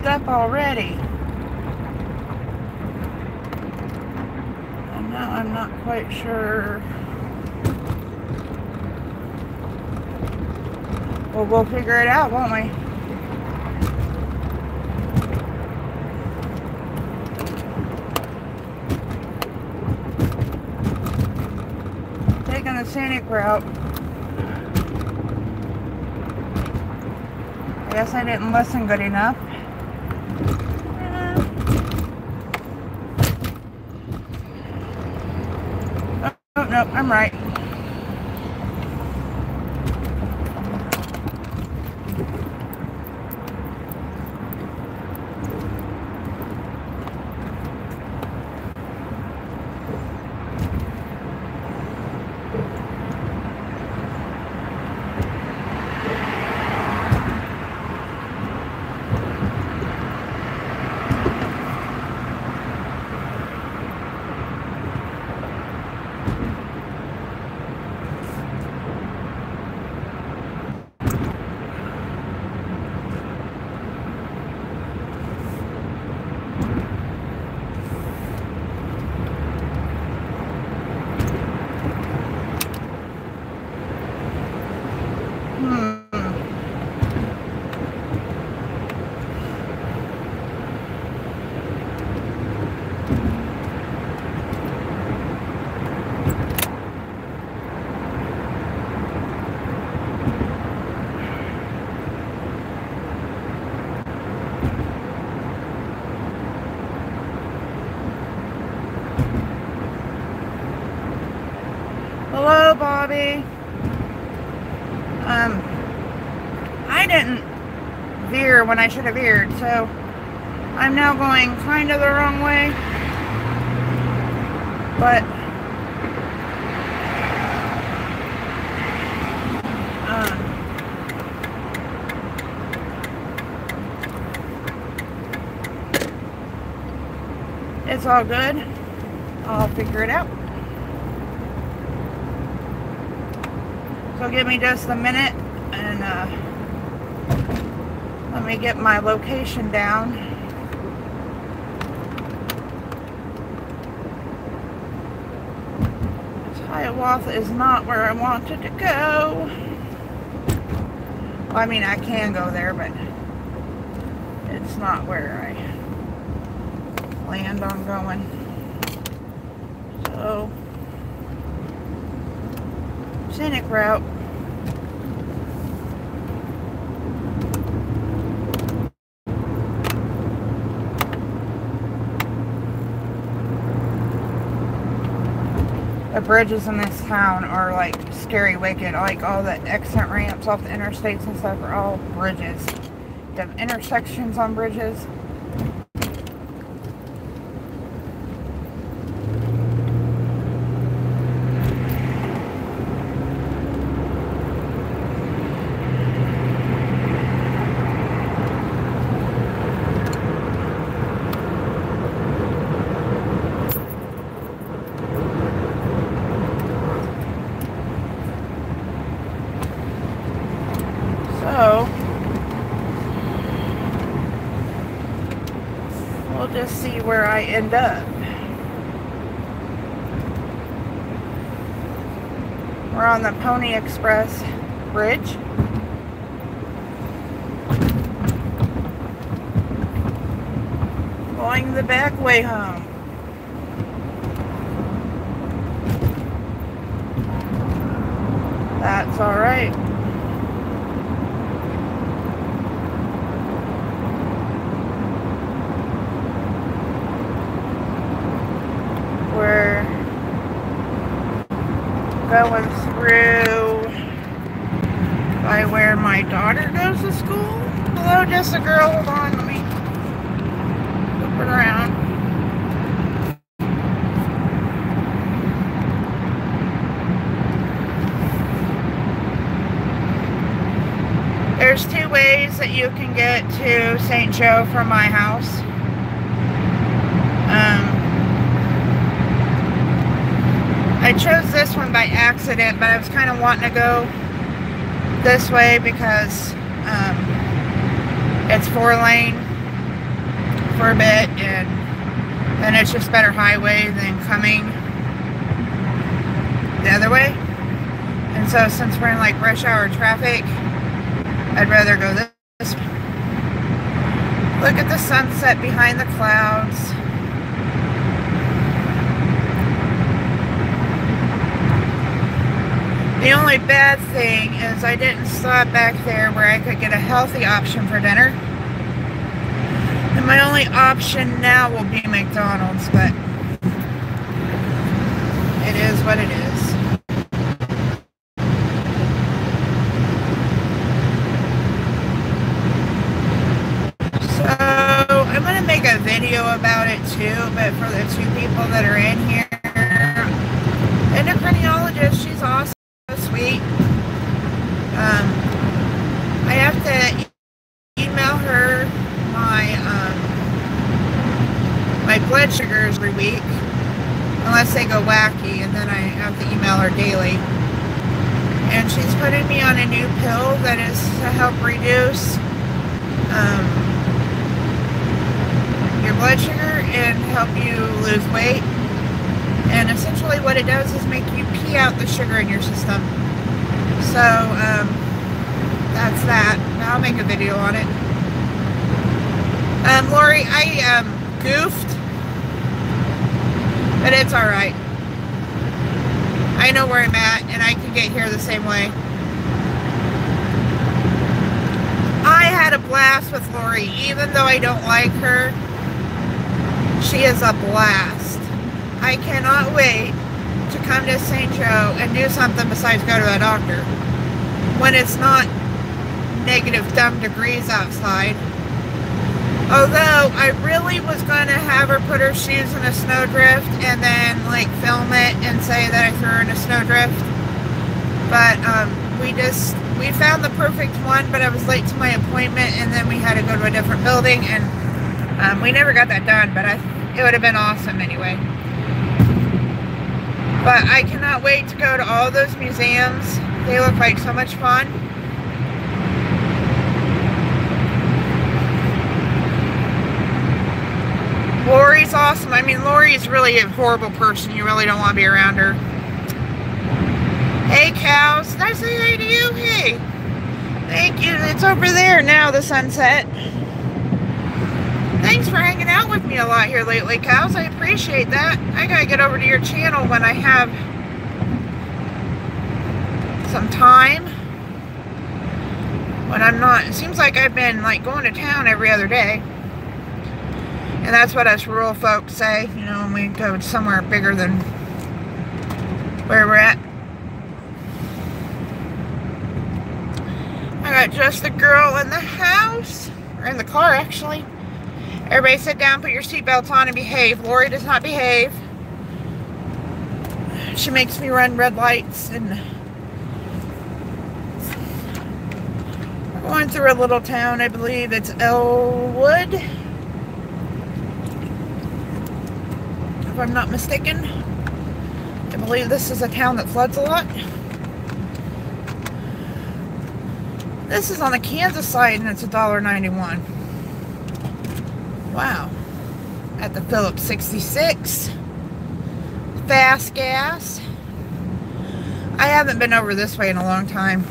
messed up already. And now I'm not quite sure. Well, we'll figure it out, won't we? Taking the scenic route. I guess I didn't listen good enough. Oh, no, I'm right. Hello, Bobby. I didn't veer when I should have veered, so I'm now going kind of the wrong way. But it's all good. I'll figure it out. So give me just a minute and let me get my location down. Hiawatha is not where I wanted to go. Well, I mean, I can go there, but it's not where I planned on going. So, scenic route. The bridges in this town are like scary wicked. Like all the exit ramps off the interstates and stuff are all bridges. The intersections on bridges. So, we'll just see where I end up. We're on the Pony Express Bridge. Going the back way home. That's all right. We're going through by where my daughter goes to school. Hello, Jessica girl. Hold on, let me flip it around. There's two ways that you can get to St. Joe from my house. I chose this one by accident, but I was kind of wanting to go this way because it's 4-lane for a bit, and then it's just better highway than coming the other way. And so since we're in like rush hour traffic, I'd rather go this way. Look at the sunset behind the clouds. The only bad thing is I didn't stop back there where I could get a healthy option for dinner. And my only option now will be McDonald's, but it is what it is. So I'm going to make a video about it too, but for the 2 people that are in here, endocrinologist, she's awesome. Sweet. I have to email her my blood sugars every week, unless they go wacky, and then I have to email her daily. And she's putting me on a new pill that is to help reduce your blood sugar and help you lose weight. And essentially what it does is make you pee out the sugar in your system. So, that's that. I'll make a video on it. Lori, I goofed, but it's alright. I know where I'm at, and I can get here the same way. I had a blast with Lori, even though I don't like her. She is a blast. I cannot wait to come to St. Joe and do something besides go to a doctor when it's not negative dumb degrees outside. Although I really was going to have her put her shoes in a snowdrift and then like film it and say that I threw her in a snowdrift. But we found the perfect one, but I was late to my appointment, and then we had to go to a different building, and we never got that done, but it would have been awesome anyway. But I cannot wait to go to all those museums. They look like so much fun. Lori's awesome. I mean, Lori's really a horrible person. You really don't want to be around her. Hey, cows. Did I say hey to you? Hey. Thank you. It's over there now, the sunset. Thanks for hanging out with me a lot here lately, cows. I appreciate that. I gotta get over to your channel when I have some time. When I'm not, it seems like I've been like going to town every other day. And that's what us rural folks say, you know, when we go somewhere bigger than where we're at. I got just the girl in the house, or in the car actually. Everybody sit down, put your seatbelts on, and behave. Lori does not behave. She makes me run red lights, and we're going through a little town. I believe it's Elwood, if I'm not mistaken. I believe this is a town that floods a lot. This is on the Kansas side, and it's $1.91. Wow. At the Phillips 66. Fast gas. I haven't been over this way in a long time.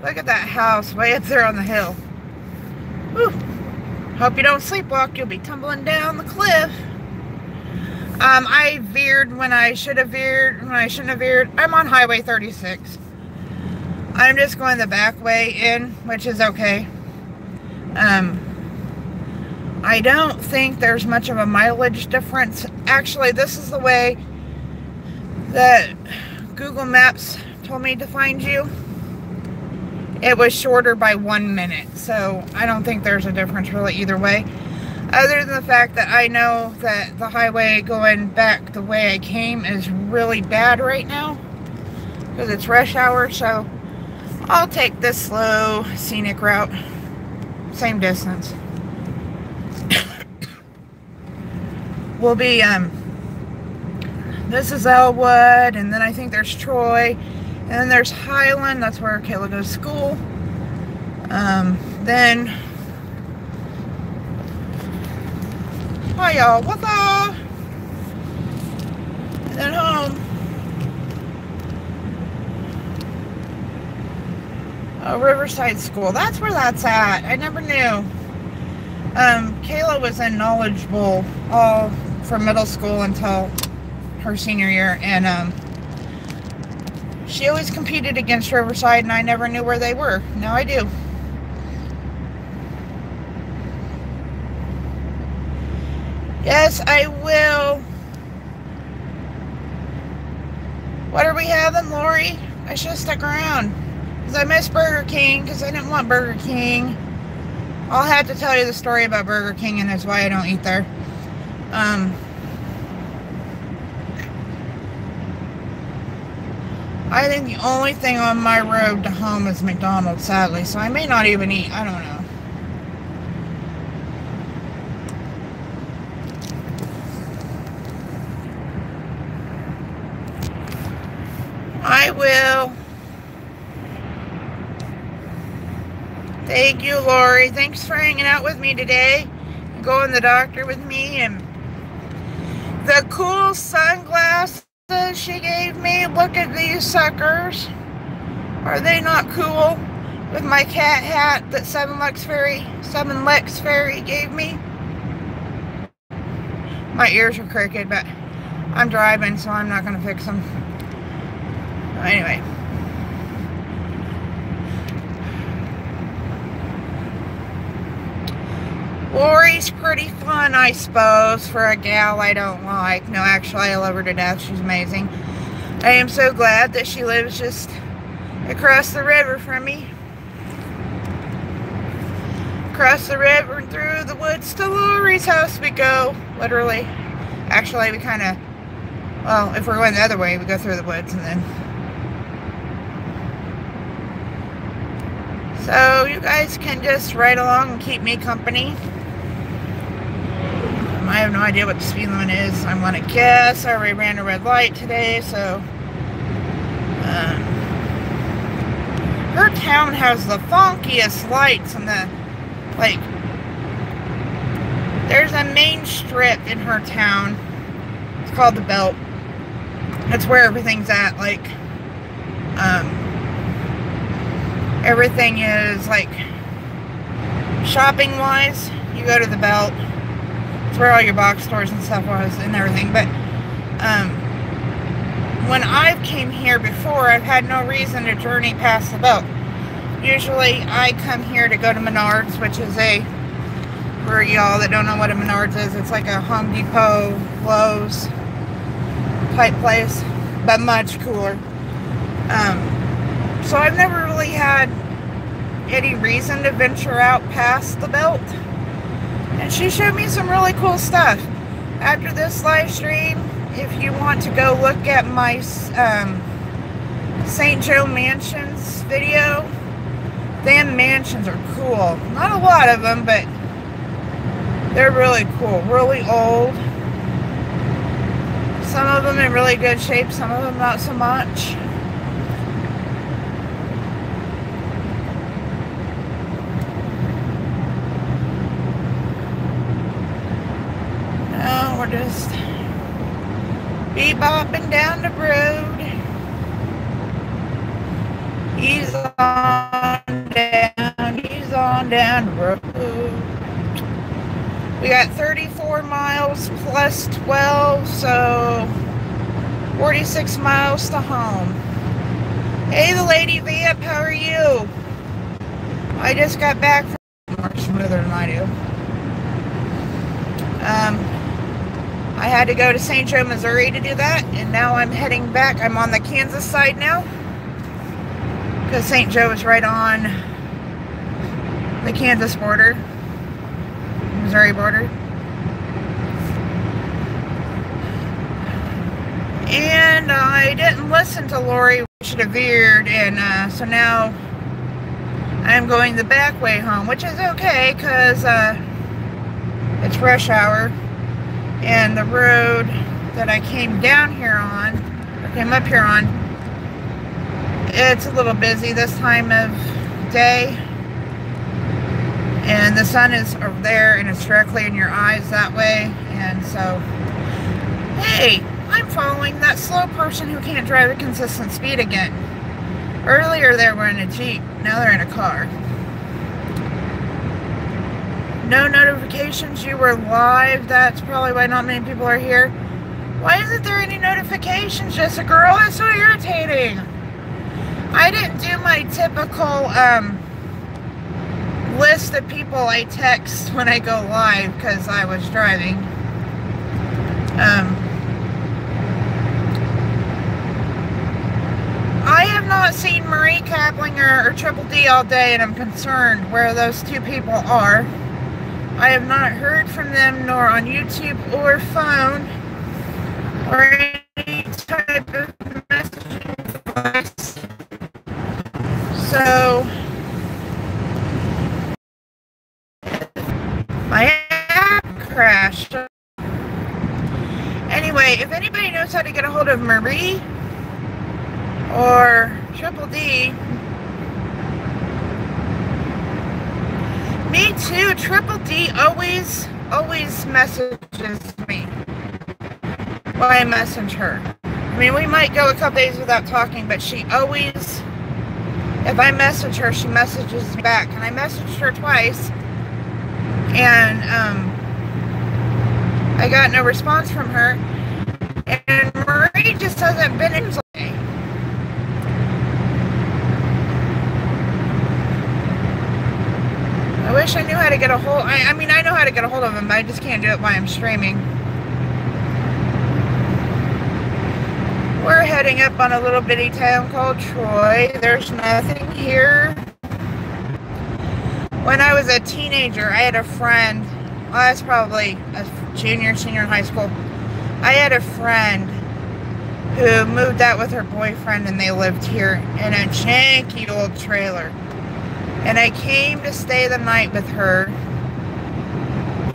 Look at that house way up there on the hill. Whew. Hope you don't sleepwalk. You'll be tumbling down the cliff. I veered when I should have veered, when I shouldn't have veered. I'm on Highway 36. I'm just going the back way in, which is okay. I don't think there's much of a mileage difference. Actually, this is the way that Google Maps told me to find you. It was shorter by 1 minute, so I don't think there's a difference really either way. Other than the fact that I know that the highway going back the way I came is really bad right now because it's rush hour, so I'll take this slow scenic route. Same distance. Will be, this is Elwood, and then I think there's Troy, and then there's Highland, that's where Kayla goes to school. Then Hi, y'all. What's up? And then home. Oh, Riverside School. That's where that's at. I never knew. Kayla was in Knowledge Bowl all from middle school until her senior year, and she always competed against Riverside, and I never knew where they were. Now I do. Yes, I will. What are we having, Lori? I should have stuck around. Because I miss Burger King, because I didn't want Burger King. I'll have to tell you the story about Burger King, and that's why I don't eat there. I think the only thing on my road to home is McDonald's, sadly. So I may not even eat. I don't know. I will. Thank you, Lori. Thanks for hanging out with me today. Going to the doctor with me, and the cool sunglasses she gave me. Look at these suckers. Are they not cool? With my cat hat that Seven Lex Fairy gave me. My ears are crooked, but I'm driving, so I'm not going to fix them. Anyway. Lori's pretty fun, I suppose, for a gal I don't like. No, actually, I love her to death. She's amazing. I am so glad that she lives just across the river from me. Across the river and through the woods to Lori's house we go. Literally. Actually, we kind of, well, if we're going the other way, we go through the woods and then. So, you guys can just ride along and keep me company. I have no idea what the speed limit is. I want to guess. I already ran a red light today, so. Her town has the funkiest lights and the, like, there's a main strip in her town. It's called the Belt. That's where everything's at, like, everything is, like, shopping-wise, you go to the Belt. It's where all your box stores and stuff was and everything, but, when I've came here before, I've had no reason to journey past the Belt. Usually, I come here to go to Menards, which is for y'all that don't know what a Menards is, it's like a Home Depot, Lowe's type place, but much cooler. So I've never really had any reason to venture out past the Belt. And she showed me some really cool stuff. After this live stream, if you want to go look at my St. Joe Mansions video, them mansions are cool. Not a lot of them, but they're really cool. Really old. Some of them in really good shape, some of them not so much. Now we're just bebopping down the road. He's on down the road. We got 34 miles plus 12, so 46 miles to home. Hey, the Lady Vamp, how are you? I just got back from much smoother than I do. I had to go to St. Joe, Missouri to do that, and now I'm heading back. I'm on the Kansas side now, because St. Joe is right on the Kansas border, Missouri border. And I didn't listen to Lori, we should have veered, and so now I'm going the back way home, which is okay, because it's rush hour, and the road that I came down here on, or came up here on, it's a little busy this time of day, and the sun is over there, and it's directly in your eyes that way, And so, hey, I'm following that slow person who can't drive a consistent speed again. Earlier they were in a Jeep, now they're in a car. No notifications, you were live. That's probably why not many people are here. Why isn't there any notifications, just a girl? That's so irritating. I didn't do my typical list of people I text when I go live because I was driving. I have not seen Marie Kaplinger or Triple D all day, and I'm concerned where those two people are. I have not heard from them, nor on YouTube or phone, or any type of messaging device. So, my app crashed. Anyway, if anybody knows how to get a hold of Marie or Triple D, me too. Triple D always messages me when I message her. I mean, we might go a couple days without talking, but she always, if I message her, she messages me back. And I messaged her twice, and I got no response from her. And Marie just hasn't been in. I wish I knew how to get a hold. I mean, I know how to get a hold of him, but I just can't do it while I'm streaming. We're heading up on a little bitty town called Troy. There's nothing here. When I was a teenager, I had a friend. Well, I was probably a senior in high school. I had a friend who moved out with her boyfriend, and they lived here in a janky old trailer. And I came to stay the night with her,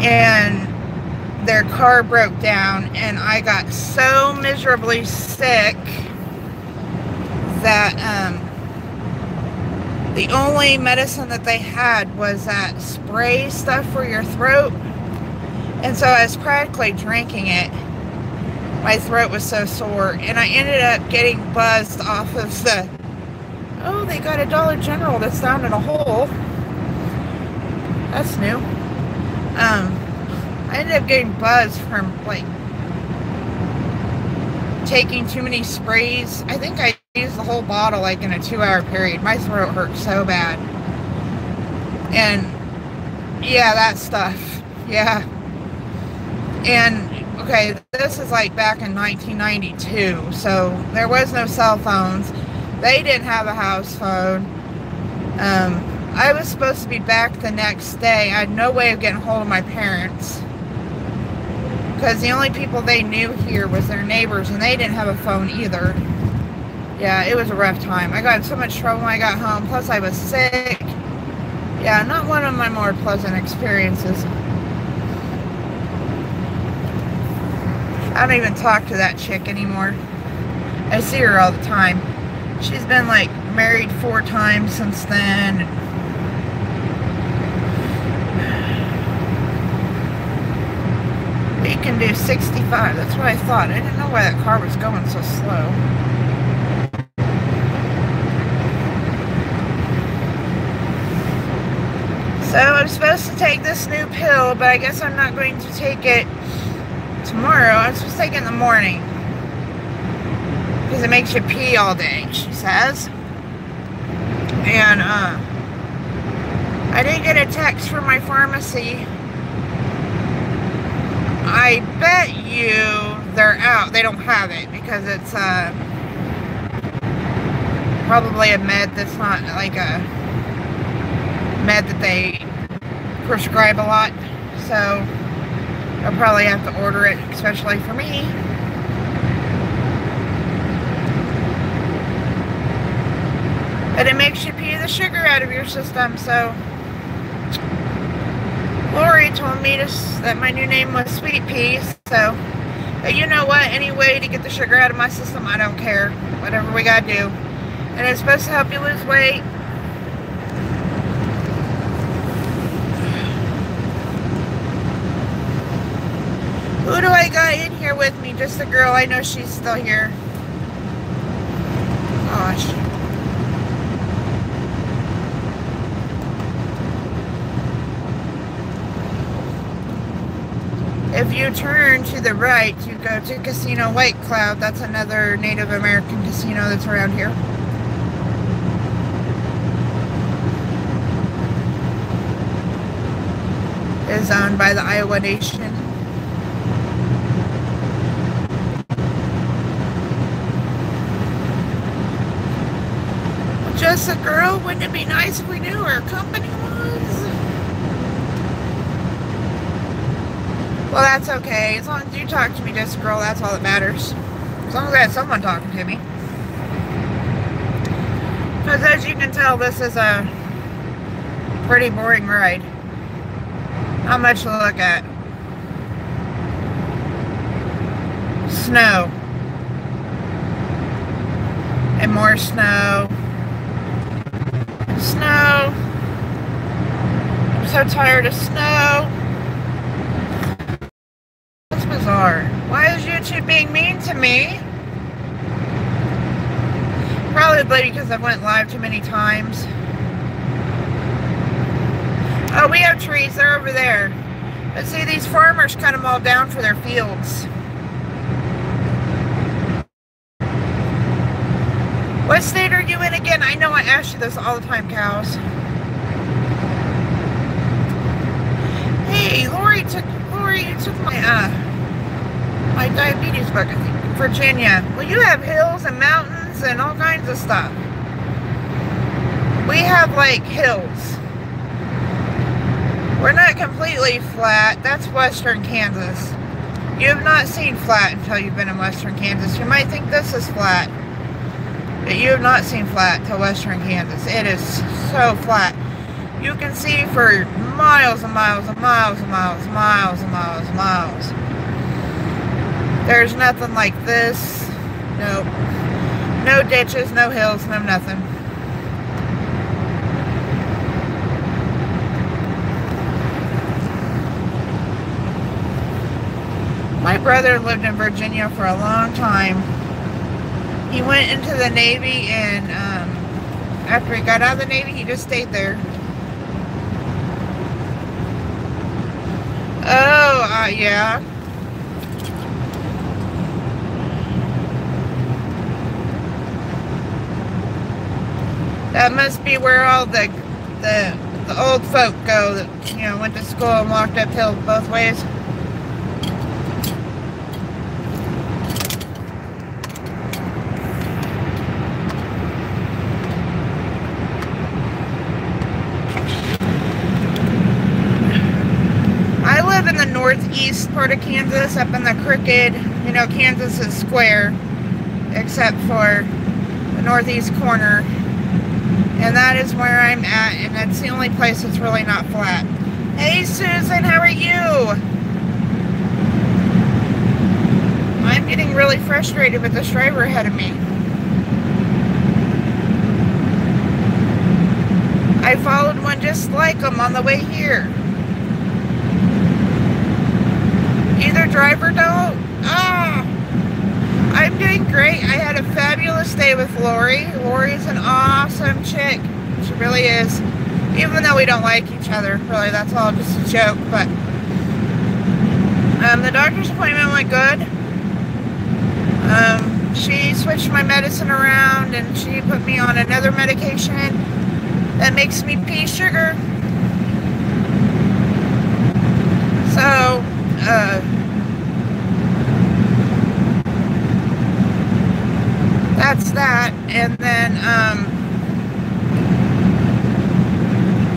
and their car broke down, and I got so miserably sick that the only medicine that they had was that spray stuff for your throat. And so I was practically drinking it. My throat was so sore, and I ended up getting buzzed off of the, oh, they got a Dollar General that's down in a hole. That's new. I ended up getting buzzed from, like, taking too many sprays. I think I used the whole bottle, like, in a 2-hour period. My throat hurt so bad. And, yeah, that stuff. Yeah. And, okay, this is, like, back in 1992, so there was no cell phones. They didn't have a house phone. I was supposed to be back the next day. I had no way of getting hold of my parents, because the only people they knew here was their neighbors, and they didn't have a phone either. Yeah, it was a rough time. I got in so much trouble when I got home, plus I was sick. Yeah, not one of my more pleasant experiences. I don't even talk to that chick anymore. I see her all the time. She's been, like, married 4 times since then. We can do 65. That's what I thought. I didn't know why that car was going so slow. So I'm supposed to take this new pill, but I guess I'm not going to take it tomorrow. I'm supposed to take it in the morning, because it makes you pee all day, she says. And I didn't get a text from my pharmacy. I bet you they're out. They don't have it, because it's probably a med that's not like a med that they prescribe a lot. So I'll probably have to order it, especially for me. But it makes you pee the sugar out of your system, so Lori told me that my new name was Sweet Pea, so, but you know what, any way to get the sugar out of my system, I don't care. Whatever we gotta do. And it's supposed to help you lose weight. Who do I got in here with me? Just the girl. I know she's still here. Gosh. If you turn to the right, you go to Casino White Cloud. That's another Native American casino that's around here. It is owned by the Iowa Nation. Just a girl? Wouldn't it be nice if we knew who her company was? Well, that's okay. As long as you talk to me, just a girl, that's all that matters. As long as I have someone talking to me. Because as you can tell, this is a pretty boring ride. Not much to look at. Snow. And more snow. Snow. I'm so tired of snow. That's bizarre. Why is YouTube being mean to me? Probably because I went live too many times. Oh, we have trees. They're over there. But see, these farmers cut them all down for their fields. What state are you in again? I know I ask you this all the time, cows. Hey, Lori, you took my diabetes book, I think, Virginia. Well, you have hills and mountains and all kinds of stuff. We have, like, hills. We're not completely flat. That's western Kansas. You have not seen flat until you've been in western Kansas. You might think this is flat. But you have not seen flat till western Kansas. It is so flat. You can see for miles and miles and miles and miles and miles and miles and miles. There's nothing like this. Nope. No ditches, no hills, no nothing. My brother lived in Virginia for a long time. He went into the Navy, and after he got out of the Navy, he just stayed there. Oh, yeah. That must be where all the old folk go that, you know, went to school and walked uphill both ways. Northeast part of Kansas, up in the crooked, you know, Kansas is square except for the northeast corner, and that is where I'm at, and that's the only place that's really not flat. Hey Susan, how are you? I'm getting really frustrated with this driver ahead of me. I followed one just like him on the way here. Either drive or don't. I'm doing great. I had a fabulous day with Lori. Lori's an awesome chick. She really is. Even though we don't like each other, really, that's all just a joke. But the doctor's appointment went good. She switched my medicine around, and she put me on another medication that makes me pee sugar. So, that's that. And then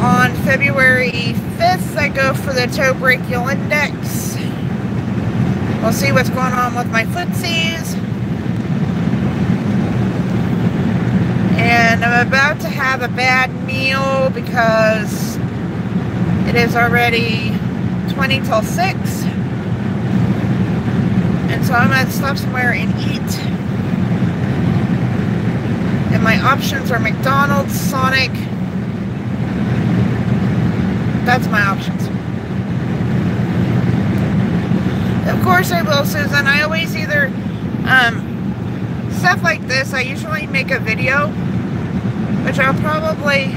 on February 5th, I go for the toe brachial index. We'll see what's going on with my footsies. And I'm about to have a bad meal because it is already 20 till 6. And so I'm going to stop somewhere and eat. And my options are McDonald's, Sonic. That's my options. Of course I will, Susan. I always either, stuff like this, I usually make a video, which I'll probably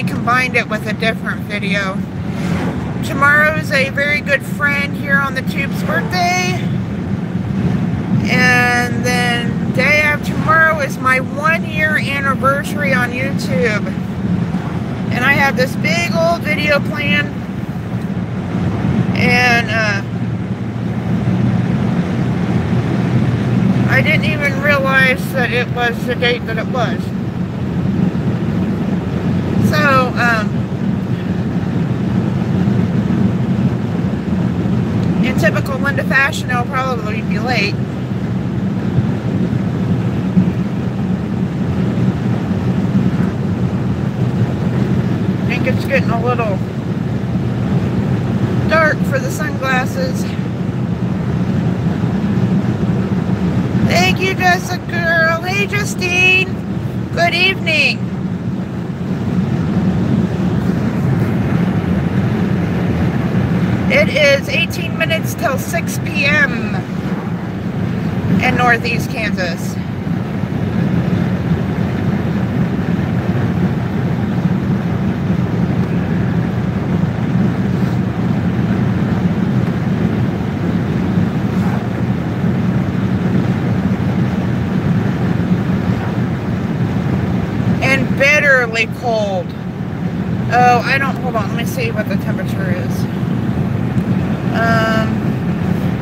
combine it with a different video. Tomorrow is a very good friend here on the Tube's birthday. And then day after tomorrow is my 1-year anniversary on YouTube. And I have this big old video planned. And I didn't even realize that it was the date that it was. So, in typical Linda fashion, I'll probably be late. I think it's getting a little dark for the sunglasses. Thank you, Jessica girl. Hey, Justine. Good evening. It is 18 minutes till 6 p.m. in Northeast Kansas. And bitterly cold. Oh, hold on, let me see what the temperature is.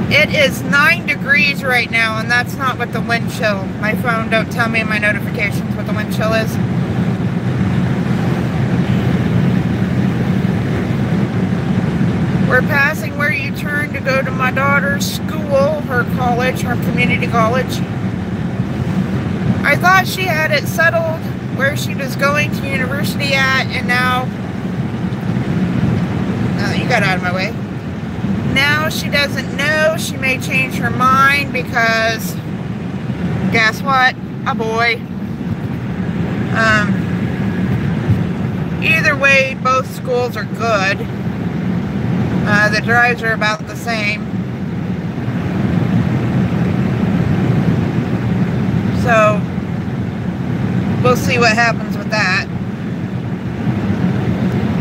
It is 9 degrees right now, and that's not with the wind chill. My phone don't tell me in my notifications what the wind chill is. We're passing where you turn to go to my daughter's school, her college, her community college. I thought she had it settled where she was going to university at, and now... Oh, you got out of my way. Now she doesn't know. She may change her mind because, guess what? A boy. Either way, both schools are good. The drives are about the same. So, we'll see what happens with that.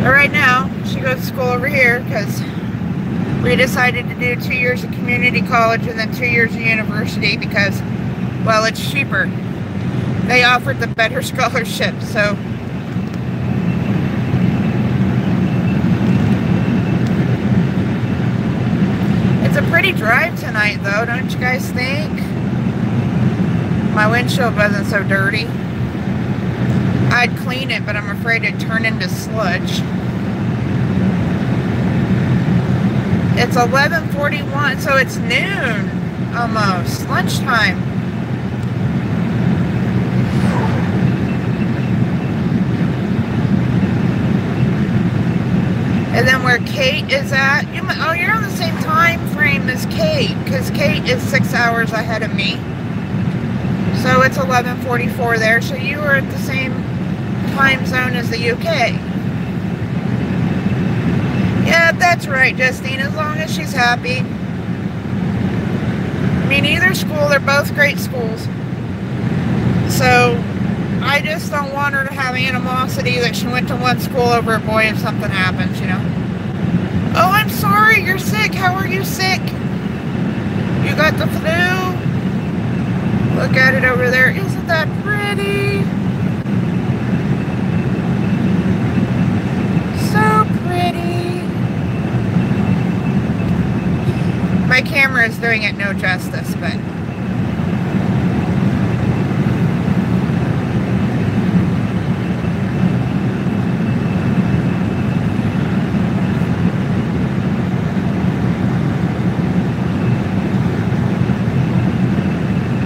But right now, she goes to school over here because we decided to do 2 years of community college and then 2 years of university because, well, it's cheaper. They offered the better scholarship, so. It's a pretty drive tonight, though, don't you guys think? My windshield wasn't so dirty. I'd clean it, but I'm afraid it'd turn into sludge. It's 11:41, so it's noon, almost, lunchtime. And then where Kate is at, you're on the same time frame as Kate, because Kate is 6 hours ahead of me. So it's 11:44 there, so you are at the same time zone as the UK. Yeah, that's right, Justine, as long as she's happy. I mean, either school, they're both great schools. So, I just don't want her to have animosity that she went to one school over a boy if something happens, you know. Oh, I'm sorry, you're sick. How are you sick? You got the flu? Look at it over there. Isn't that pretty? So pretty. My camera is doing it no justice, but...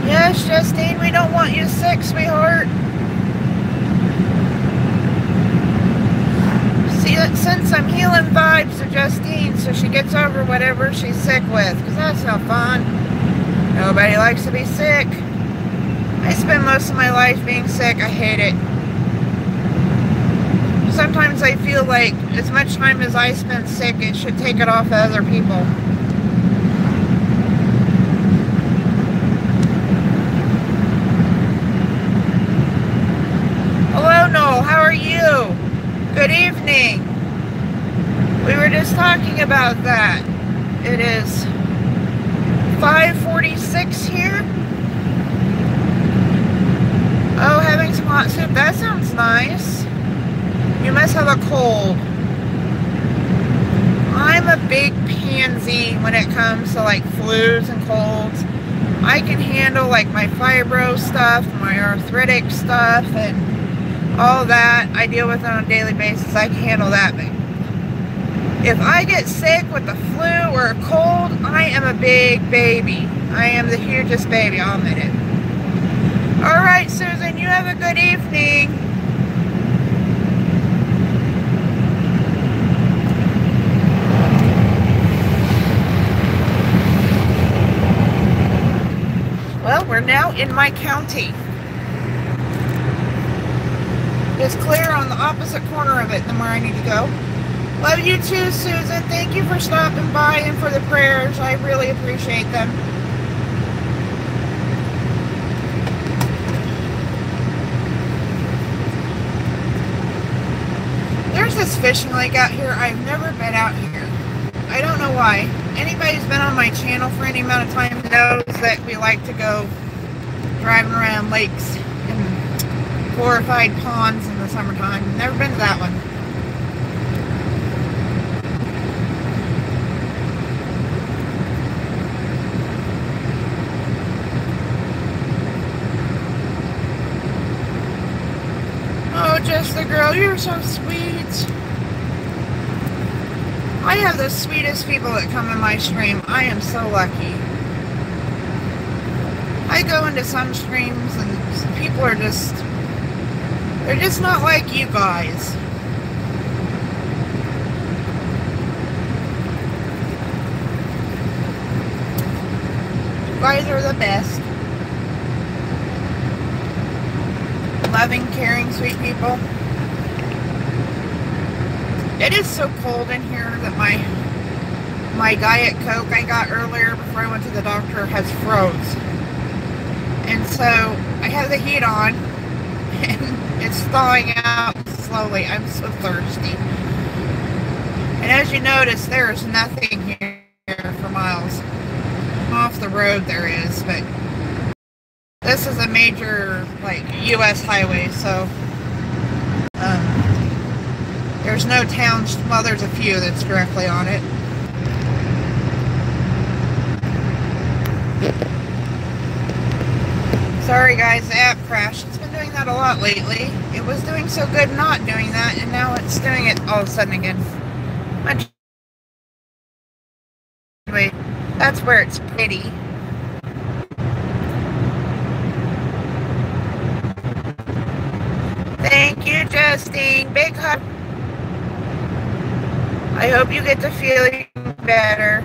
Yes, Justine, we don't want you sick, sweetheart. See, since I'm healing vibes to Justine so she gets over whatever she's sick with, because that's no fun. Nobody likes to be sick. I spend most of my life being sick. I hate it. sometimes I feel like as much time as I spend sick, it should take it off of other people. Hello, Noel. How are you? Good evening. We were just talking about that. It is 5:46 here. Oh, having some hot soup. That sounds nice. You must have a cold. I'm a big pansy when it comes to like flus and colds. I can handle like my fibro stuff, my arthritic stuff, and all that. I deal with it on a daily basis. I can handle that. But if I get sick with the flu or a cold, I am a big baby. I am the hugest baby, I'll admit it. Alright, Susan, you have a good evening. Well, we're now in my county. It's clear on the opposite corner of it the more I need to go. Love you too, Susan. Thank you for stopping by and for the prayers. I really appreciate them. There's this fishing lake out here. I've never been out here. I don't know why. Anybody who's been on my channel for any amount of time knows that we like to go driving around lakes and glorified ponds in the summertime. Never been to that one. Oh, just the girl, you're so sweet. I have the sweetest people that come in my stream. I am so lucky. I go into some streams and people are just, they're just not like you guys. You guys are the best. Loving, caring, sweet people. It is so cold in here that my Diet Coke I got earlier before I went to the doctor has froze. And so I have the heat on and it's thawing out slowly. I'm so thirsty. And as you notice, there is nothing here for miles. Off the road there is, but this is a major, like, U.S. highway, so there's no towns, well, there's a few that's directly on it. Sorry guys, the app crashed. It's been doing that a lot lately. It was doing so good not doing that, and now it's doing it all of a sudden again. Anyway, that's where it's pretty. Thank you, Justine. Big hug. I hope you get to feeling better.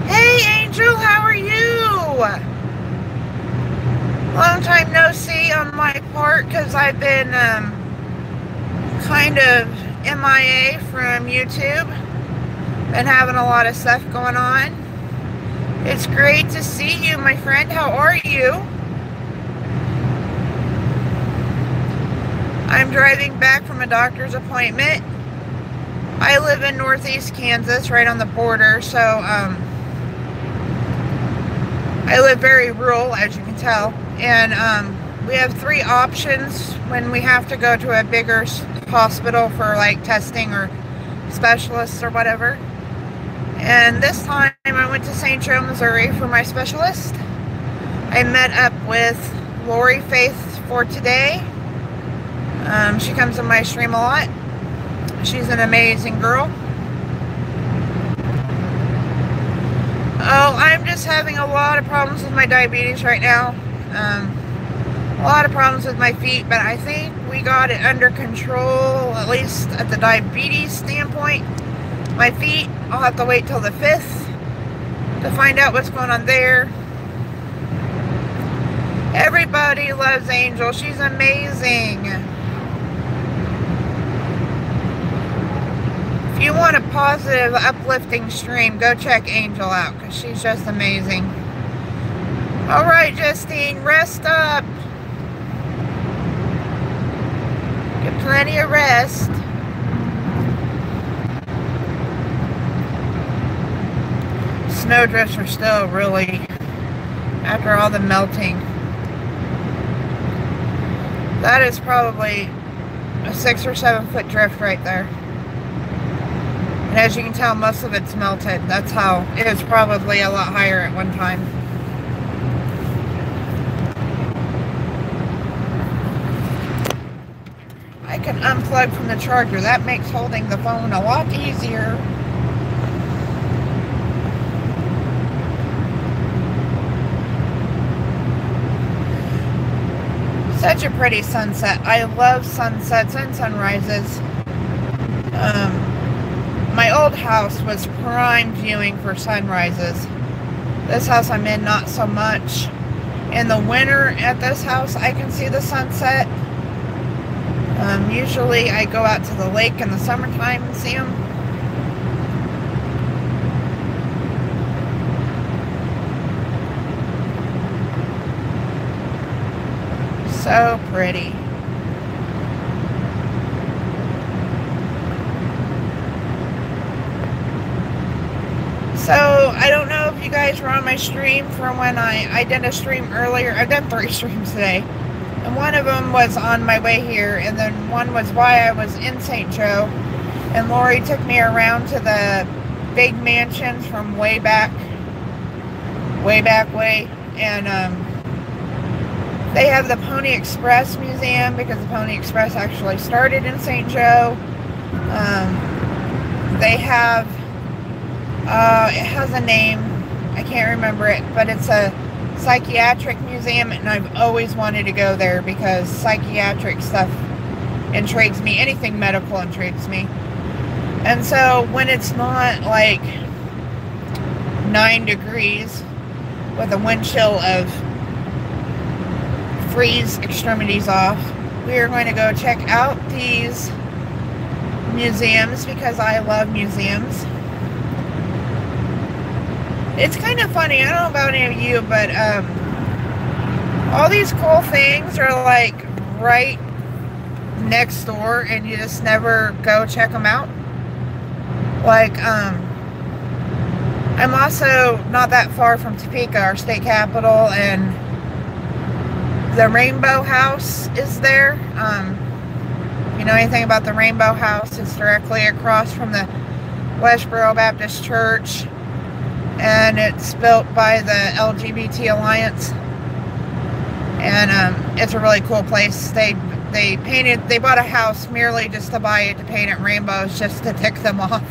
Hey, Angel, how are you? Long time no see on my part because I've been kind of MIA from YouTube. Been having a lot of stuff going on. It's great to see you, my friend. How are you? I'm driving back from a doctor's appointment. I live in northeast Kansas, right on the border, so I live very rural, as you can tell. And we have 3 options when we have to go to a bigger hospital for like testing or specialists or whatever. And this time I went to St. Joe, Missouri for my specialist. I met up with Lori Faith for today. She comes on my stream a lot. She's an amazing girl. Oh, I'm just having a lot of problems with my diabetes right now. A lot of problems with my feet, but I think we got it under control, at least at the diabetes standpoint. My feet, I'll have to wait till the 5th to find out what's going on there. Everybody loves Angel. She's amazing. If you want a positive, uplifting stream, go check Angel out because she's just amazing. All right, Justine, rest up. Get plenty of rest. Snowdrifts are still really, after all the melting. That is probably a 6 or 7 foot drift right there. And as you can tell, most of it's melted. That's how it was probably a lot higher at one time. I can unplug from the charger. That makes holding the phone a lot easier. Such a pretty sunset. I love sunsets and sunrises. My old house was prime viewing for sunrises. This house I'm in, not so much. In the winter at this house, I can see the sunset. Usually I go out to the lake in the summertime and see them. So pretty. So, I don't know if you guys were on my stream from when I did a stream earlier. I've done 3 streams today. And one of them was on my way here. And then one was why I was in St. Joe. And Lori took me around to the big mansions from way back way. And they have the Pony Express Museum because the Pony Express actually started in St. Joe. They have... it has a name, I can't remember it, but it's a psychiatric museum, and I've always wanted to go there because psychiatric stuff intrigues me. Anything medical intrigues me. And so when it's not like 9 degrees with a wind chill of freeze extremities off, we are going to go check out these museums because I love museums. It's kind of funny, I don't know about any of you, but all these cool things are like right next door and you just never go check them out. Like, I'm also not that far from Topeka, our state capital, and the Rainbow House is there. You know anything about the Rainbow House? It's directly across from the Westboro Baptist Church. And it's built by the LGBT Alliance, and it's a really cool place. They bought a house merely just to buy it, to paint it rainbows, just to tick them off.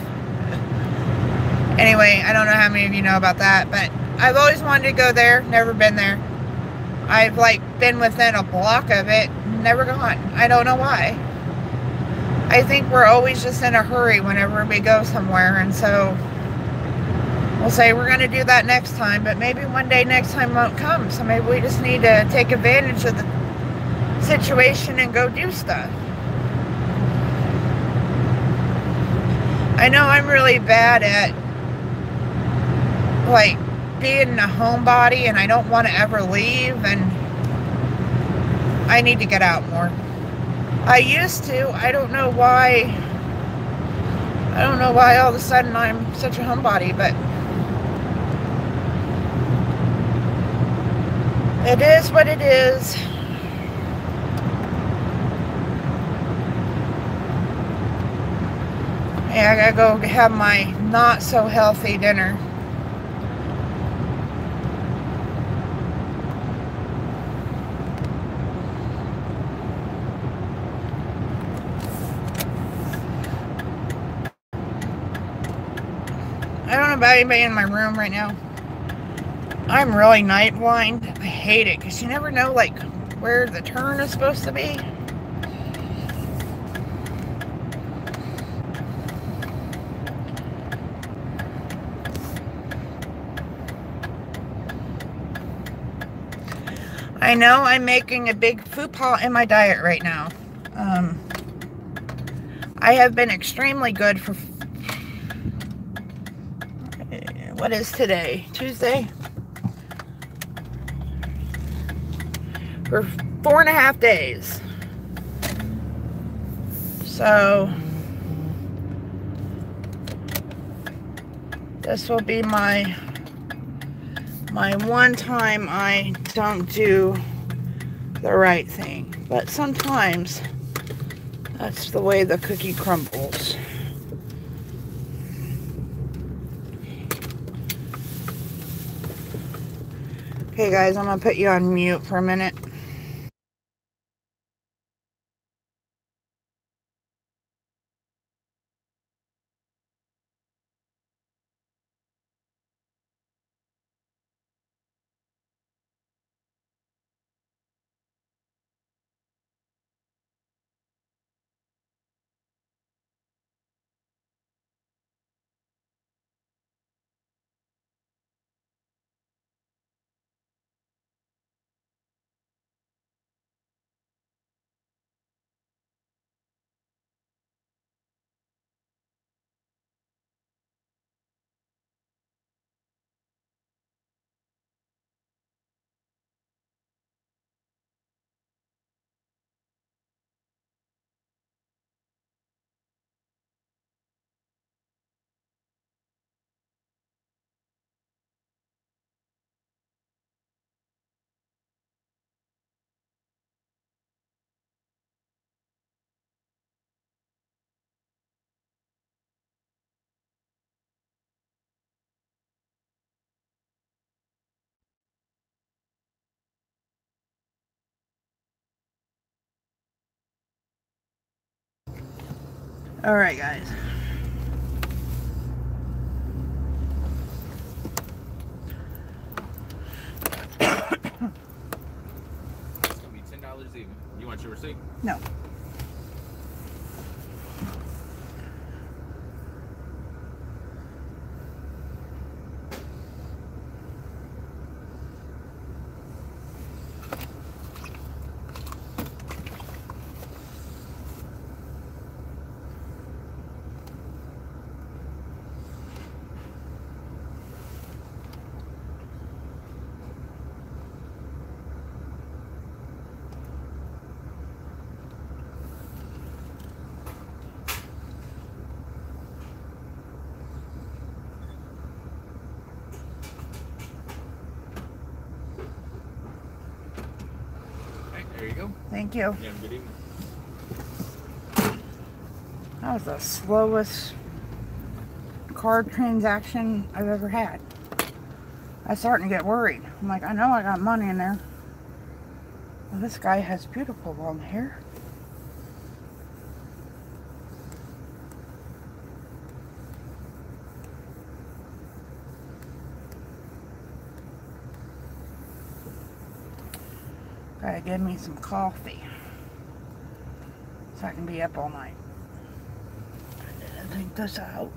Anyway, I don't know how many of you know about that, but I've always wanted to go there, never been there. I've like been within a block of it, never gone. I don't know why. I think we're always just in a hurry whenever we go somewhere, and so we'll say we're going to do that next time, but maybe one day next time won't come. So maybe we just need to take advantage of the situation and go do stuff. I know I'm really bad at like being a homebody, and I don't want to ever leave, and I need to get out more. I used to. I don't know why all of a sudden I'm such a homebody, but it is what it is. Yeah, I gotta go have my not so healthy dinner. I don't know about anybody in my room right now. I'm really night blind. I hate it because you never know like where the turn is supposed to be. I I know I'm making a big faux pas in my diet right now. I have been extremely good for, what is today? Tuesday? For 4.5 days. So this will be my one time I don't do the right thing. But sometimes that's the way the cookie crumbles. Okay guys, I'm gonna put you on mute for a minute. Alright guys. It's gonna be $10 even. You want your receipt? No. There you go. Thank you. You have a good evening. That was the slowest card transaction I've ever had. I'm starting to get worried. I'm like, I know I got money in there. Well, this guy has beautiful long hair. Gotta give me some coffee so I can be up all night. I think this out.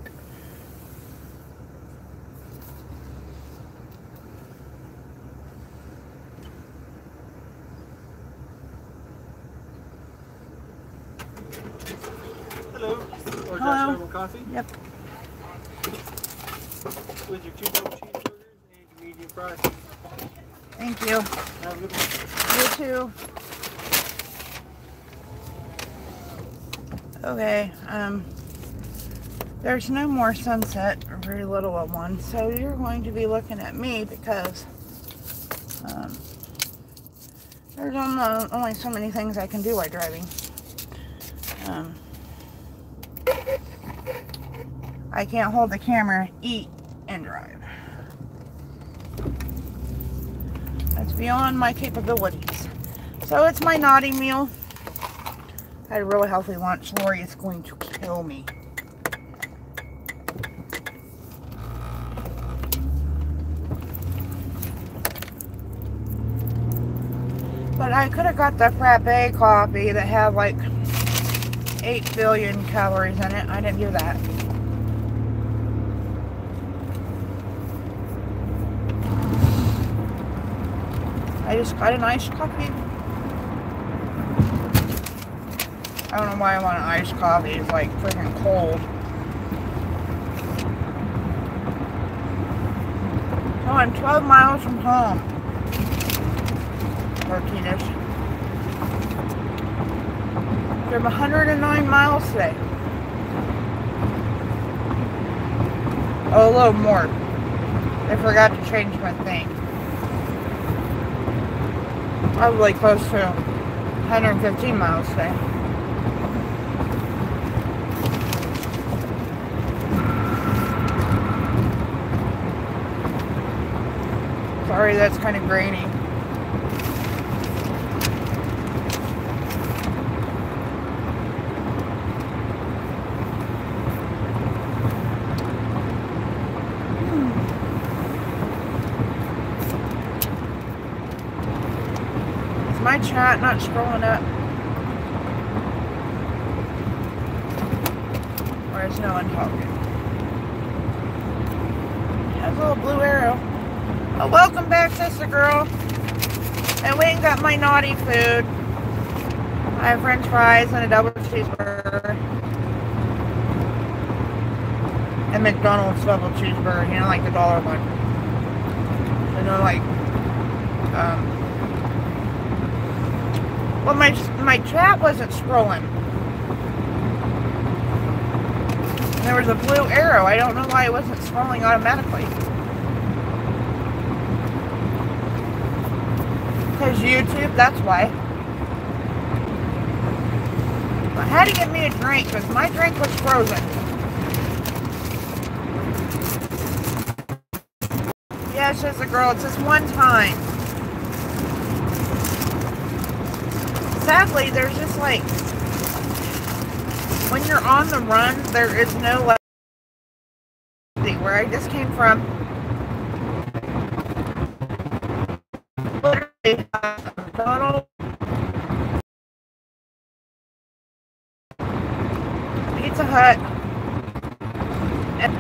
Hello. Hello. Coffee? Yep. With your 2 double cheeseburgers and your medium fries. Thank you. Have a good one. You too. Okay, there's no more sunset, or very little of one, so you're going to be looking at me because there's only so many things I can do while driving. I can't hold the camera, eat, and drive. That's beyond my capabilities. So it's my naughty meal. I had a really healthy lunch. Lori is going to kill me. But I could have got the frappe coffee that had like 8 billion calories in it. I didn't do that. I I just got an iced coffee. I don't know why I want an iced coffee. It's like freaking cold. Oh, I'm 12 miles from home. 13-ish. Drove 109 miles today. Oh, a little more. I forgot to change my thing. Probably close to 115 miles today. Sorry, that's kind of grainy. Is my chat not scrolling up? Or is no one talking? Has a little blue arrow. Oh, welcome back, sister girl. I went and got my naughty food. I have french fries and a double cheeseburger. And McDonald's double cheeseburger, you know, like the dollar one. You know, like, well, my chat wasn't scrolling. And there was a blue arrow. I don't know why it wasn't scrolling automatically. Because YouTube, that's why. I had to get me a drink because my drink was frozen. Yeah, it's just a girl. It's just one time. Sadly, there's just like, when you're on the run, there is no like, where I just came from. Literally, McDonald's, Pizza Hut, and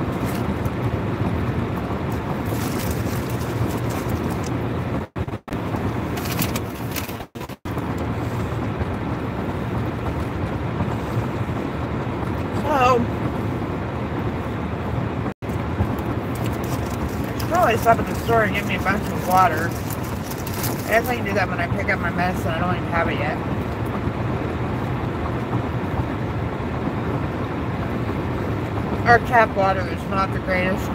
so I should probably stop at the store and get me a bunch of water. I guess I can do that when I pick up my medicine. I don't even have it yet. Our tap water is not the greatest.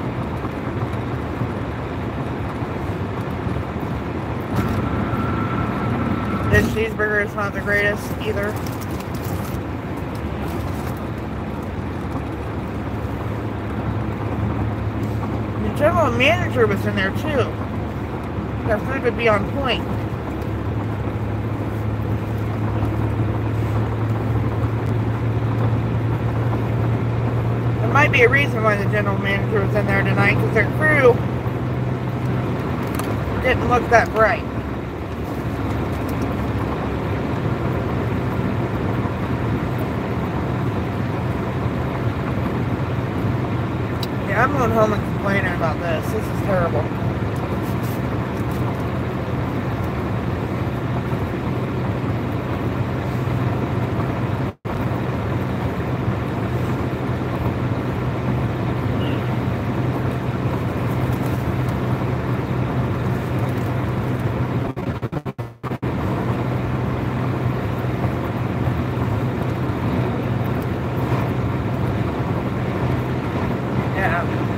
This cheeseburger is not the greatest either. The general manager was in there too. Their food would be on point. There might be a reason why the general manager was in there tonight, because their crew didn't look that bright. Yeah, I'm going home and complaining about this. This is terrible.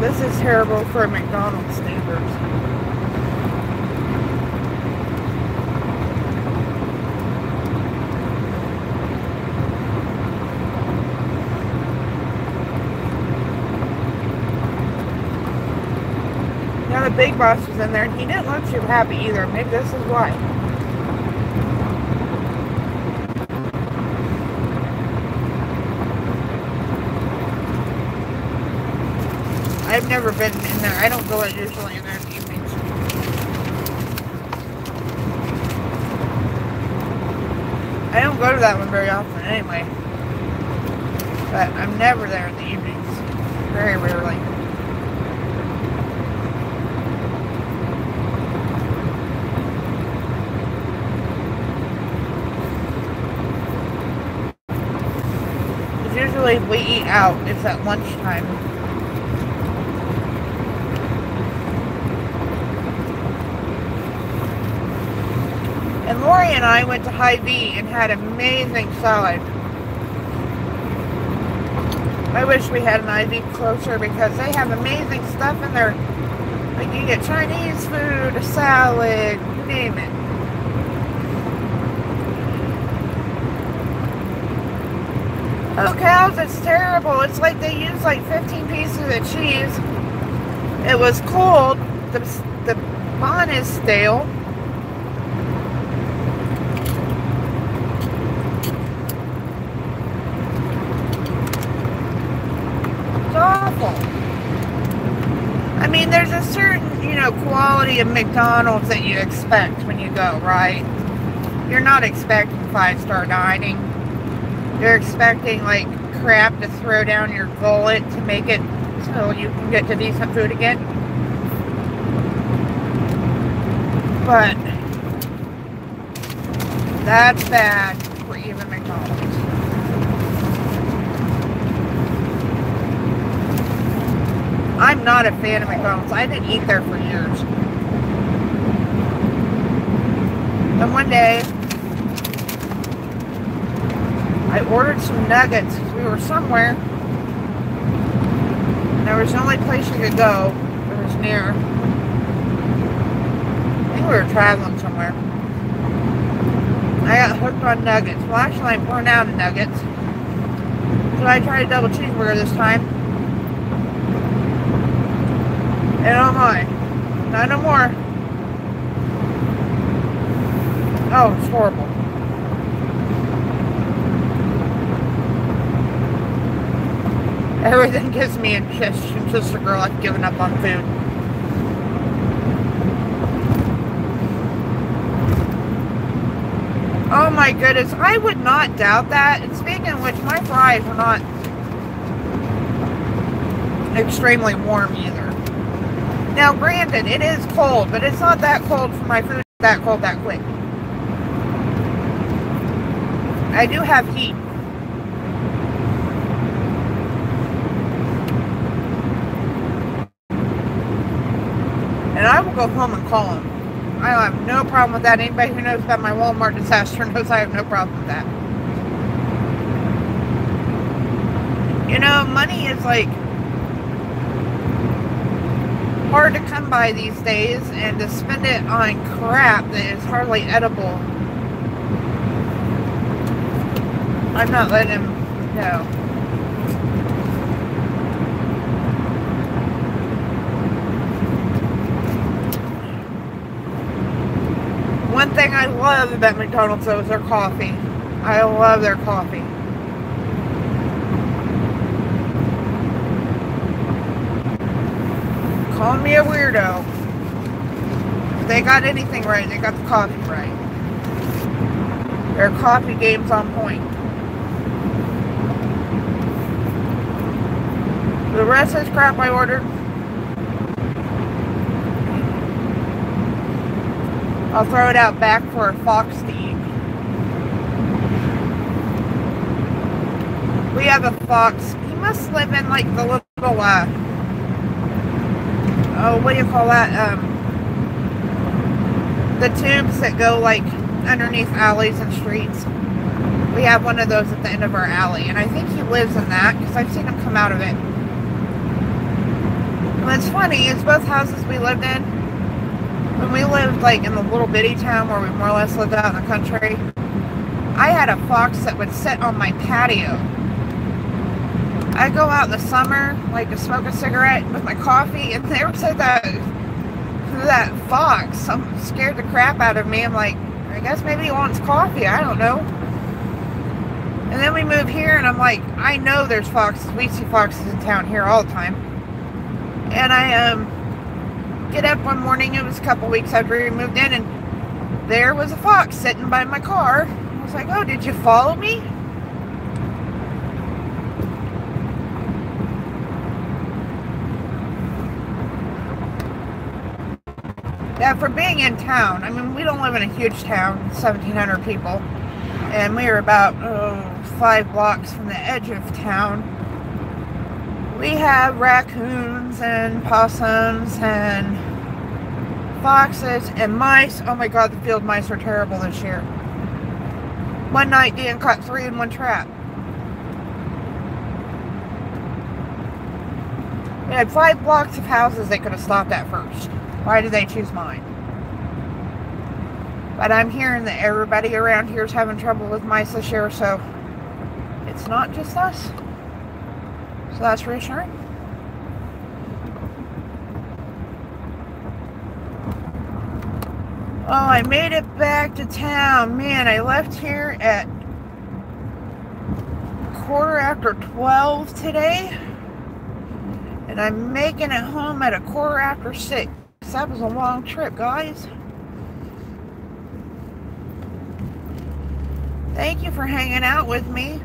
This is terrible for McDonald's standards. Now the big boss was in there and he didn't look too happy either. Maybe this is why. I've never been in there. I don't go usually in there in the evenings. I don't go to that one very often anyway. But I'm never there in the evenings. Very rarely. Because usually if we eat out, it's at lunchtime. And Lori and I went to Hy-Vee and had amazing salad. I wish we had an Hy-Vee closer because they have amazing stuff in there. Like you get Chinese food, a salad, you name it. Oh, cows, it's terrible. It's like they use like 15 pieces of cheese. It was cold. The bun is stale. It's awful. I mean, there's a certain, quality of McDonald's that you expect when you go, right? You're not expecting 5-star dining. You're expecting, like, crap to throw down your gullet to make it so you can get to decent food again. But that's bad for even McDonald's. I'm not a fan of McDonald's. I didn't eat there for years. And one day, I ordered some nuggets because we were somewhere. And there was the only place you could go that was near. I think we were traveling somewhere. I got hooked on nuggets. Well, actually, I'm pouring out of nuggets. So I tried a double cheeseburger this time. And oh my, not no more. Oh, it's horrible. Everything gives me indigestion. Just a girl I've given up on food. Oh my goodness, I would not doubt that. And speaking of which, my fries are not extremely warm either. Now, granted, it is cold, but it's not that cold for my food that cold that quick. I do have heat. And I will go home and call him. I have no problem with that. Anybody who knows about my Walmart disaster knows I have no problem with that. Money is like hard to come by these days, and to spend it on crap that is hardly edible. I'm not letting him know. One thing I love about McDonald's though is their coffee. I love their coffee. Call me a weirdo. If they got anything right, they got the coffee right. Their coffee game's on point. The rest of this crap I ordered, I'll throw it out back for a fox to eat. We have a fox. He must live in like the little, what do you call that? The tubes that go like underneath alleys and streets. We have one of those at the end of our alley, and I think he lives in that because I've seen him come out of it. What's funny is both houses we lived in, when we lived like in the little bitty town where we more or less lived out in the country, I had a fox that would sit on my patio. I'd go out in the summer, like to smoke a cigarette with my coffee, and there was that fox. Scared the crap out of me. I'm like, I guess maybe he wants coffee. I don't know. And then we move here, and I'm like, I know there's foxes. We see foxes in town here all the time. And I get up one morning, it was a couple weeks after we moved in, and there was a fox sitting by my car. I was like, oh, did you follow me? Yeah, for being in town, I mean, we don't live in a huge town, 1,700 people, and we were about 5 blocks from the edge of town, we have raccoons and possums and foxes and mice. Oh my god, the field mice are terrible this year. One night Dan caught 3 in one trap. We had 5 blocks of houses they could have stopped at first. Why did they choose mine? But I'm hearing that everybody around here is having trouble with mice this year, so it's not just us. So that's reassuring. Oh, I made it back to town. Man, I left here at 12:15 today. And I'm making it home at 6:15. That was a long trip, guys. Thank you for hanging out with me.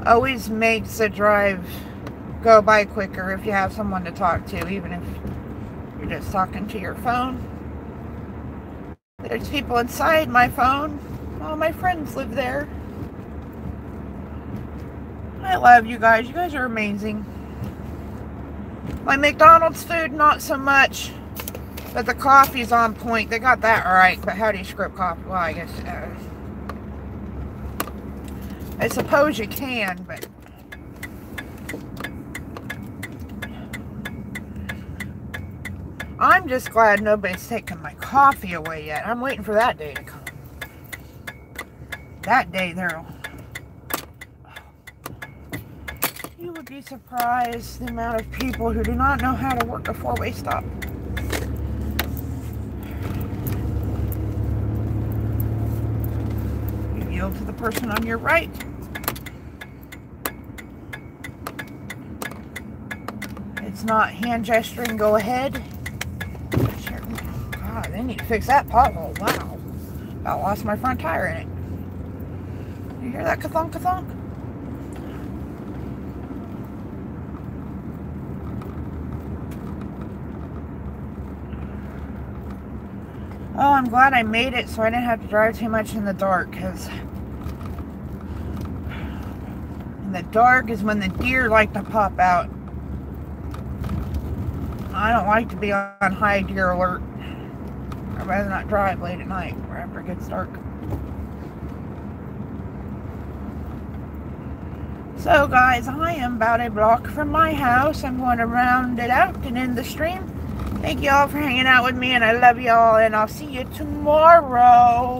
Always makes the drive go by quicker if you have someone to talk to, even if you're just talking to your phone. There's people inside my phone. All my friends live there. I love you guys. You guys are amazing. My McDonald's food, not so much. But the coffee's on point. They got that right. But how do you script coffee? Well, I guess... I suppose you can, but... I'm just glad nobody's taken my coffee away yet. I'm waiting for that day to come. That day there'll... You would be surprised the amount of people who do not know how to work a 4-way stop. You yield to the person on your right. It's not hand gesturing, go ahead. God, they need to fix that pothole. Wow. About lost my front tire in it. You hear that ka-thunk, ka-thunk? Oh, I'm glad I made it so I didn't have to drive too much in the dark, because in the dark is when the deer like to pop out. I don't like to be on high deer alert. I'd rather not drive late at night or after it gets dark. So guys, I am about a block from my house. I'm going to round it out and end the stream. Thank you all for hanging out with me, and I love you all, and I'll see you tomorrow.